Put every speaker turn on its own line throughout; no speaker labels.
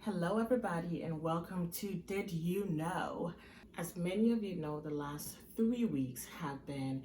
Hello, everybody, and welcome to Did You Know? As many of you know, the last 3 weeks have been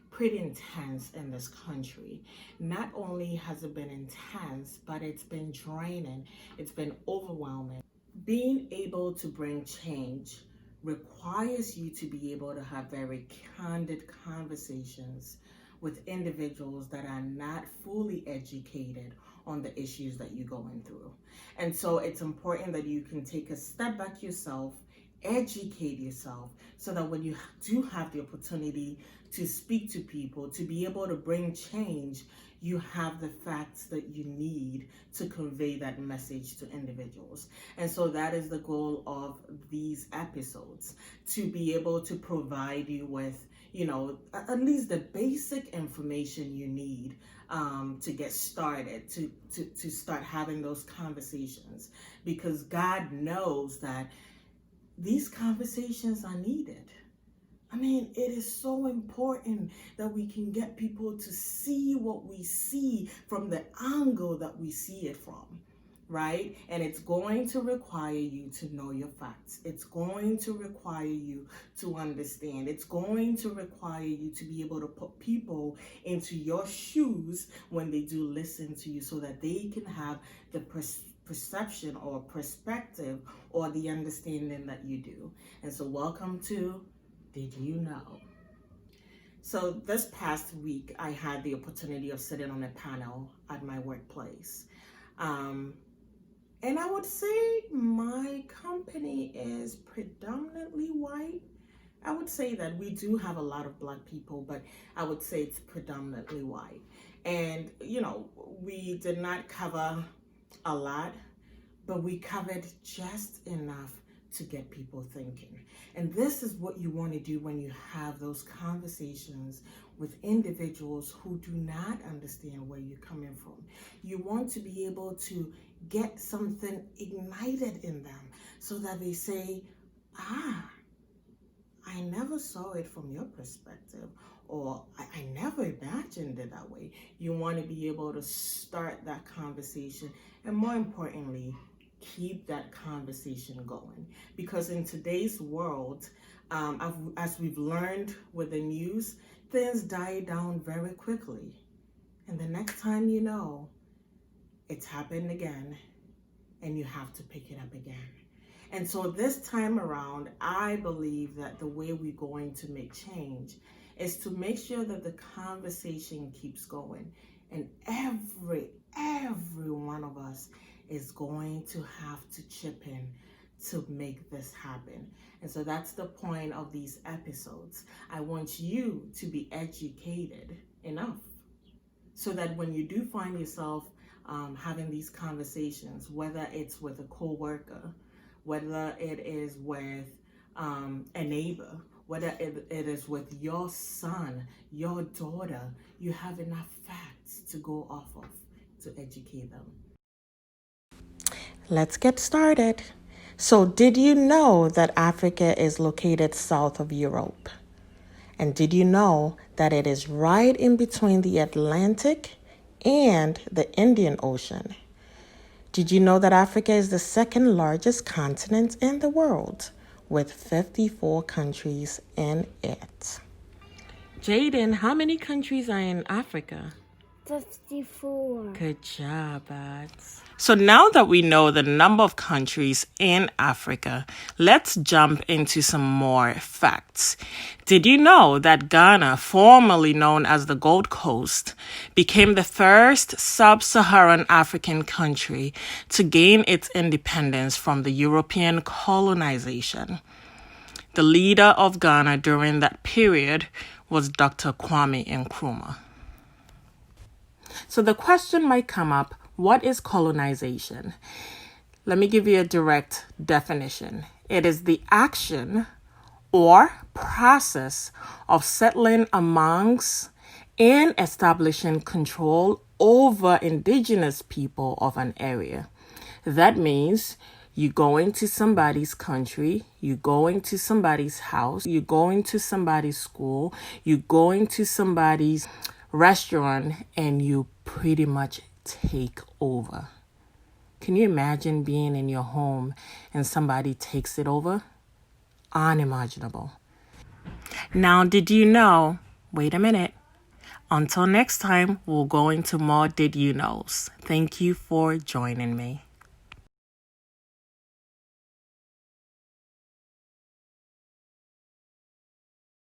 pretty intense in this country. Not only has it been intense, but it's been draining, it's been overwhelming. Being able to bring change requires you to be able to have very candid conversations with individuals that are not fully educated on the issues that you're going through. And so it's important that you can take a step back yourself, educate yourself, so that when you do have the opportunity to speak to people, to be able to bring change, you have the facts that you need to convey that message to individuals. And so that is the goal of these episodes, to be able to provide you with, at least the basic information you need to get started, to start having those conversations, because God knows that these conversations are needed. I mean, it is so important that we can get people to see what we see from the angle that we see it from, right? And it's going to require you to know your facts. It's going to require you to understand. It's going to require you to be able to put people into your shoes when they do listen to you, so that they can have the perception or perspective or the understanding that you do. And so welcome to Did You Know? So this past week, I had the opportunity of sitting on a panel at my workplace. And I would say my company is predominantly white. I would say that we do have a lot of Black people, but I would say it's predominantly white. And, we did not cover a lot, but we covered just enough to get people thinking. And this is what you want to do when you have those conversations with individuals who do not understand where you're coming from. You want to be able to get something ignited in them so that they say, I never saw it from your perspective, or I never imagined it that way. You want to be able to start that conversation, and more importantly, keep that conversation going. Because in today's world, as we've learned with the news, things die down very quickly. And the next time you know, it's happened again, and you have to pick it up again. And so this time around, I believe that the way we're going to make change is to make sure that the conversation keeps going. And every one of us is going to have to chip in to make this happen. And so that's the point of these episodes. I want you to be educated enough so that when you do find yourself having these conversations, whether it's with a coworker, whether it is with a neighbor, whether it is with your son, your daughter, you have enough facts to go off of to educate them. Let's get started. So, did you know that Africa is located south of Europe? And did you know that it is right in between the Atlantic and the Indian Ocean? Did you know that Africa is the second largest continent in the world, with 54 countries in it? Jaden, how many countries are in Africa?
54.
Good job, Ads. So now that we know the number of countries in Africa, let's jump into some more facts. Did you know that Ghana, formerly known as the Gold Coast, became the first sub-Saharan African country to gain its independence from the European colonization? The leader of Ghana during that period was Dr. Kwame Nkrumah. So the question might come up, what is colonization? Let me give you a direct definition. It is the action or process of settling amongst and establishing control over indigenous people of an area. That means you go into somebody's country, you go into somebody's house, you go into somebody's school, you go into somebody's restaurant, and you pretty much take over. Can you imagine being in your home and somebody takes it over? Unimaginable. Now, did you know? Wait a minute. Until next time, we'll go into more Did You Knows. Thank you for joining me.